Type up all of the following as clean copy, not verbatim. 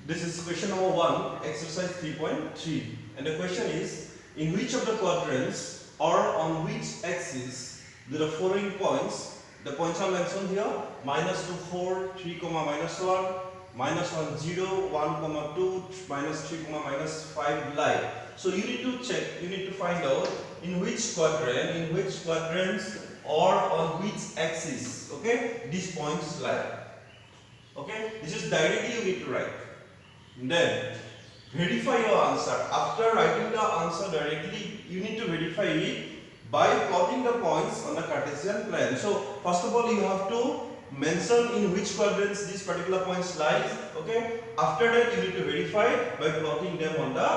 This is question number 1, exercise 3.3. And the question is, in which of the quadrants or on which axis do the following points, the points are mentioned here, -2, 4, 3, -1, -1, 0, 1, 2, -3, -5 lie. So you need to check, you need to find out in which quadrants or on which axis, okay, these points lie. Okay, this is directly you need to write. Then verify your answer. After writing the answer directly, you need to verify it by plotting the points on the Cartesian plan. So first of all, you have to mention in which quadrants these particular points lies. Okay. After that, you need to verify by plotting them on the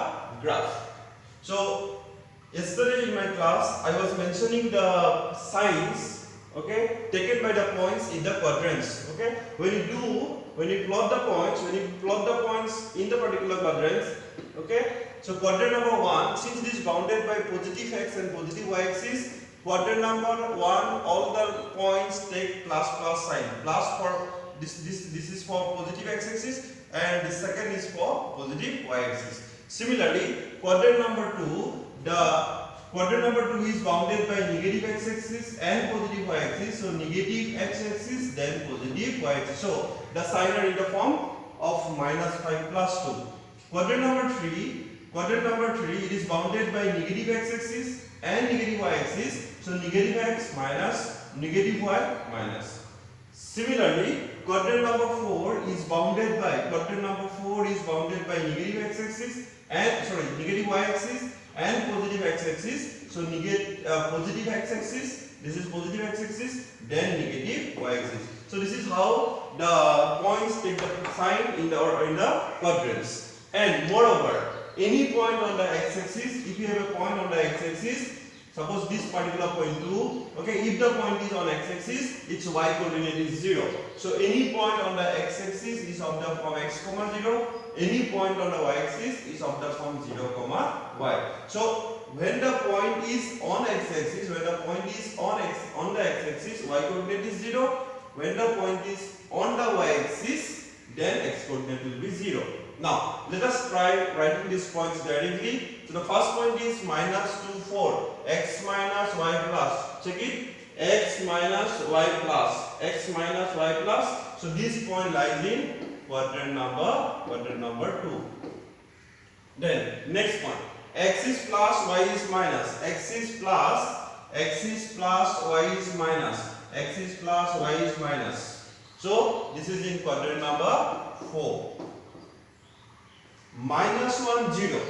graph. So yesterday in my class, I was mentioning the signs, okay, taken by the points in the quadrants. Okay. When you plot the points in the particular quadrants, okay. So quadrant number 1, since it is bounded by positive x and positive y axis, quadrant number 1, all the points take plus sign. Plus for this is for positive x axis, and the second is for positive y axis. Similarly, quadrant number 2, quadrant number 2 is bounded by negative x axis and positive y axis. So negative x axis, then positive y axis. So the sign are in the form of -5 plus 2. Quadrant number 3, it is bounded by negative x axis and negative y axis. So negative x minus negative y minus. Similarly, quadrant number 4 is bounded by negative x axis and negative y axis and positive x axis. So positive x axis, this is positive x axis, then negative y axis. So this is how the points take the sign in the quadrants. And moreover, any point on the x axis, if you have a point on the x axis, suppose this particular point 2, okay, if the point is on x axis, its y coordinate is 0. So any point on the x axis is of the form x, 0. Any point on the y axis is of the form 0, y. So when the point is on x axis, on the x axis, y coordinate is 0. When the point is on the y axis, then x coordinate will be 0. Now let us try writing these points directly. So the first point is -2, 4, x minus y plus. Check it, x minus y plus. So this point lies in quadrant number 2. Then next point, x is plus, y is minus. X is plus, y is minus. So this is in quadrant number 4. -1, 0.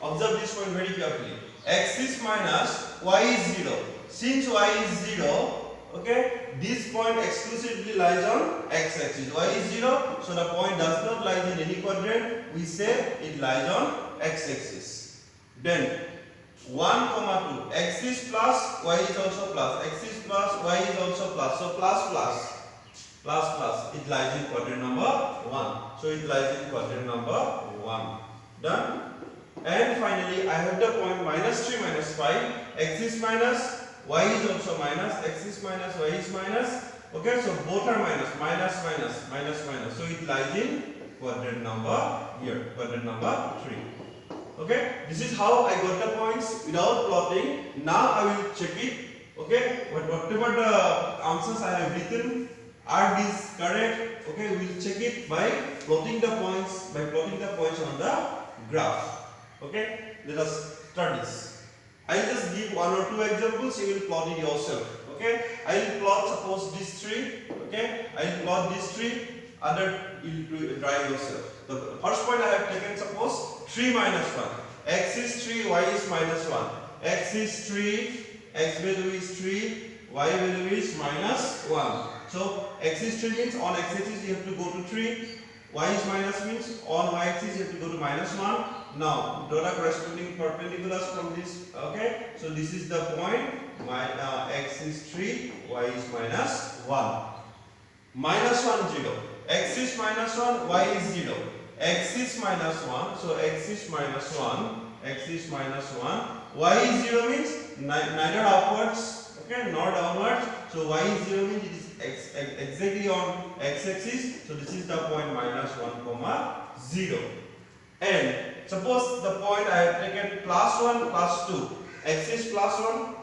Observe this point very carefully. X is minus, y is 0. Since y is 0, okay, this point exclusively lies on x axis. Y is 0, so the point does not lie in any quadrant. We say it lies on x axis. Then 1, 2. X is plus, y is also plus. X is plus, y is also plus. So plus. It lies in quadrant number 1. So it lies in quadrant number 1. Done. And finally, I have the point -3, -5. X is minus, y is also minus. X is minus, y is minus. Okay, so both are minus. So it lies in quadrant number 3. Okay, this is how I got the points without plotting. Now I will check it. Okay, but whatever the answers I have written, are these correct? Okay, we will check it by plotting the points on the graph. Okay, let us start this. I will just give 1 or 2 examples. You will plot it yourself. Okay, I will plot suppose this tree. Okay, I will plot this tree. Other you will try yourself. The first point I have taken, suppose 3 minus 1. X is 3, y is minus 1. X is 3, x value is 3, y value is minus 1. So x is 3 means on x axis you have to go to 3. Y is minus means on y axis you have to go to -1. Now draw the corresponding perpendiculars from this. Okay, so this is the point. X is 3, y is minus 1. -1, 0. X is minus 1, y is 0. X is minus 1, so x is minus 1. Y is 0 means neither upwards, okay, nor downwards. So y is 0 means it is exactly on x-axis. So this is the point minus 1 comma 0. And suppose the point I have taken plus 1 plus 2. X is plus 1.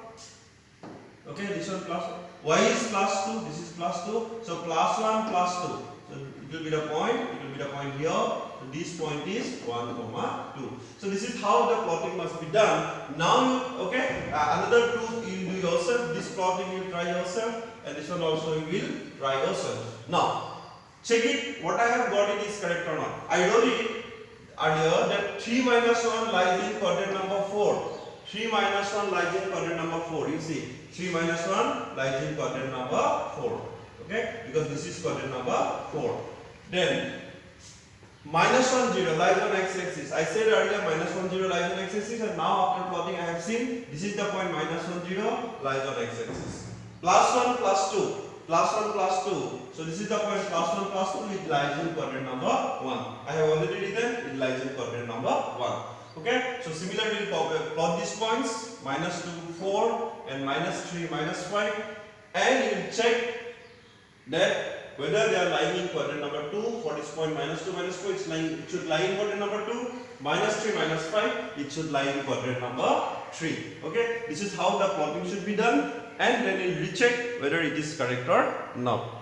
Okay, this one plus 1. Y is plus 2. This is plus 2. So plus 1 plus 2. So it will be the point. It will be the point here. So this point is 1 comma 2. So this is how the plotting must be done. Now you, okay, another two you do yourself. This plotting you will try yourself, and this one also you will try yourself. Now check it. What I have got it is correct or not. I wrote it earlier that 3 minus 1 lies in quadrant number 4. 3 minus 1 lies in quadrant number 4. You see, 3 minus 1 lies in quadrant number 4. Okay, because this is quadrant number 4. Then minus 1 0 lies on x-axis. I said earlier minus 1 0 lies on x-axis, and now after plotting I have seen this is the point minus 1 0 lies on x-axis. Plus 1 plus 2. Plus 1 plus 2. So this is the point plus 1 plus 2, it lies in quadrant number 1. I have already written it lies in quadrant number 1. Okay, so similarly plot these points minus 2 4 and minus 3 minus 5, and you will check that whether they are lying in quadrant number 2. For this point minus 2 minus 4, it should lie in quadrant number 2. Minus 3 minus 5, it should lie in quadrant number 3. Okay, this is how the plotting should be done, and then you will recheck whether it is correct or not.